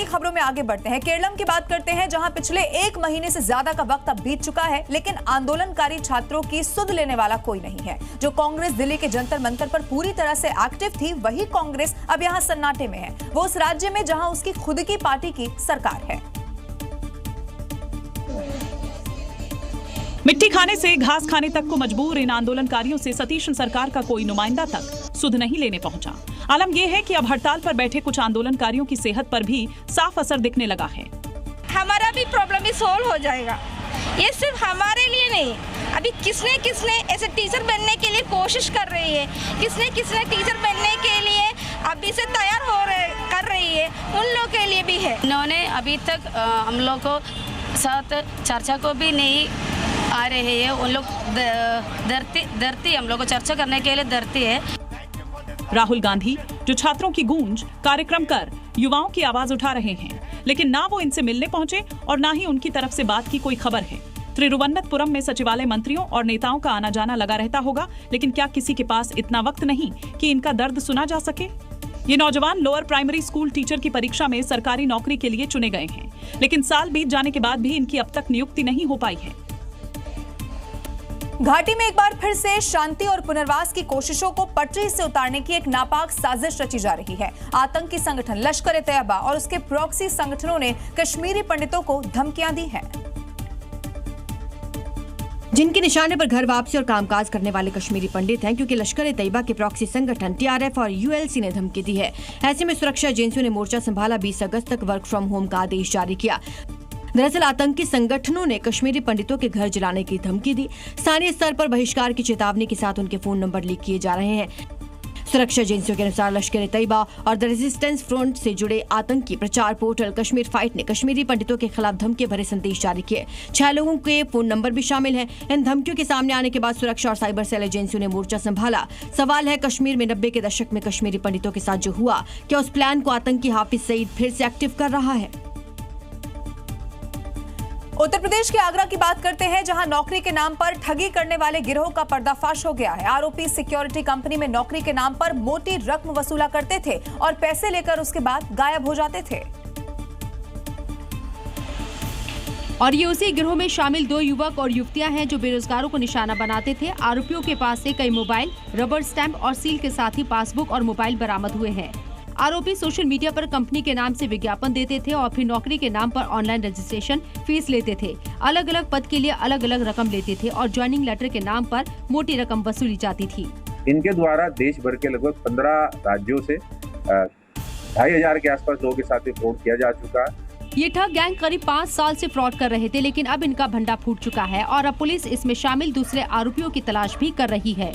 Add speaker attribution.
Speaker 1: नई खबरों में आगे बढ़ते हैं। केरलम की बात करते हैं, जहां पिछले 1 महीने से ज्यादा का वक्त अब बीत चुका है, लेकिन आंदोलनकारी छात्रों की सुध लेने वाला कोई नहीं है। जो कांग्रेस दिल्ली के जंतर मंतर पर पूरी तरह से एक्टिव थी, वही कांग्रेस अब यहां सन्नाटे में है। वो उस राज्य में जहां उसकी खुद की पार्टी की सरकार है।
Speaker 2: मिट्टी खाने से घास खाने तक को मजबूर इन आंदोलनकारियों से सतीश सरकार का कोई नुमाइंदा तक सुध नहीं लेने पहुंचा। आलम यह है कि अब हड़ताल पर बैठे कुछ आंदोलनकारियों की सेहत पर भी साफ असर दिखने लगा है।
Speaker 3: हमारा भी प्रॉब्लम भी सोल्व हो जाएगा। ये सिर्फ हमारे लिए नहीं, अभी किसने ऐसे टीचर बनने के लिए कोशिश कर रही है, किसने टीचर बनने के लिए अभी से तैयार कर रही है, उन लोगों के लिए भी है।
Speaker 4: इन्होंने अभी तक हम लोग को साथ चर्चा को भी नहीं आ रहे हैं। उन लोग डरती हम लोग को चर्चा करने के लिए डरती है।
Speaker 2: राहुल गांधी जो छात्रों की गूंज कार्यक्रम कर युवाओं की आवाज उठा रहे हैं, लेकिन ना वो इनसे मिलने पहुंचे और ना ही उनकी तरफ से बात की कोई खबर है। तिरुवनंतपुरम में सचिवालय मंत्रियों और नेताओं का आना जाना लगा रहता होगा, लेकिन क्या किसी के पास इतना वक्त नहीं कि इनका दर्द सुना जा सके? ये नौजवान लोअर प्राइमरी स्कूल टीचर की परीक्षा में सरकारी नौकरी के लिए चुने गए हैं, लेकिन साल बीत जाने के बाद भी इनकी अब तक नियुक्ति नहीं हो पाई है।
Speaker 1: घाटी में एक बार फिर से शांति और पुनर्वास की कोशिशों को पटरी से उतारने की एक नापाक साजिश रची जा रही है। आतंकी संगठन लश्कर-ए-तैयबा और उसके प्रॉक्सी संगठनों ने कश्मीरी पंडितों को धमकियां दी हैं,
Speaker 5: जिनके निशाने पर घर वापसी और कामकाज करने वाले कश्मीरी पंडित हैं, क्योंकि लश्कर-ए-तैयबा के प्रॉक्सी संगठन टीआरएफ और यूएलसी ने धमकी दी है। ऐसे में सुरक्षा एजेंसियों ने मोर्चा संभाला। 20 अगस्त तक वर्क फ्रॉम होम का आदेश जारी किया। दरअसल आतंकी संगठनों ने कश्मीरी पंडितों के घर जलाने की धमकी दी। स्थानीय स्तर पर बहिष्कार की चेतावनी के साथ उनके फोन नंबर लीक किए जा रहे हैं। सुरक्षा एजेंसियों के अनुसार लश्कर-ए-तैयबा और द रेजिस्टेंस फ्रंट से जुड़े आतंकी प्रचार पोर्टल कश्मीर फाइट ने कश्मीरी पंडितों के खिलाफ धमकी भरे संदेश जारी किए। 6 लोगों के फोन नंबर भी शामिल हैं। इन धमकियों के सामने आने के बाद सुरक्षा और साइबर सेल एजेंसियों ने मोर्चा संभाला। सवाल है, कश्मीर में 90 के दशक में कश्मीरी पंडितों के साथ जो हुआ, क्या उस प्लान को आतंकी हाफिज सईद फिर से एक्टिव कर रहा है?
Speaker 1: उत्तर प्रदेश के आगरा की बात करते हैं, जहां नौकरी के नाम पर ठगी करने वाले गिरोह का पर्दाफाश हो गया है। आरोपी सिक्योरिटी कंपनी में नौकरी के नाम पर मोटी रकम वसूला करते थे और पैसे लेकर उसके बाद गायब हो जाते थे।
Speaker 6: और ये उसी गिरोह में शामिल 2 युवक और युवतियां हैं जो बेरोजगारों को निशाना बनाते थे। आरोपियों के पास से कई मोबाइल, रबर स्टैंप और सील के साथ ही पासबुक और मोबाइल बरामद हुए हैं। आरोपी सोशल मीडिया पर कंपनी के नाम से विज्ञापन देते थे और फिर नौकरी के नाम पर ऑनलाइन रजिस्ट्रेशन फीस लेते थे। अलग अलग पद के लिए अलग अलग रकम लेते थे और ज्वाइनिंग लेटर के नाम पर मोटी रकम वसूली जाती थी।
Speaker 7: इनके द्वारा देश भर के लगभग 15 राज्यों से 2500 के आसपास लोगों के साथ फ्रॉड किया जा चुका है।
Speaker 6: ये ठग गैंग करीब 5 साल से फ्रॉड कर रहे थे, लेकिन अब इनका भंडा फूट चुका है और अब पुलिस इसमें शामिल दूसरे आरोपियों की तलाश भी कर रही है।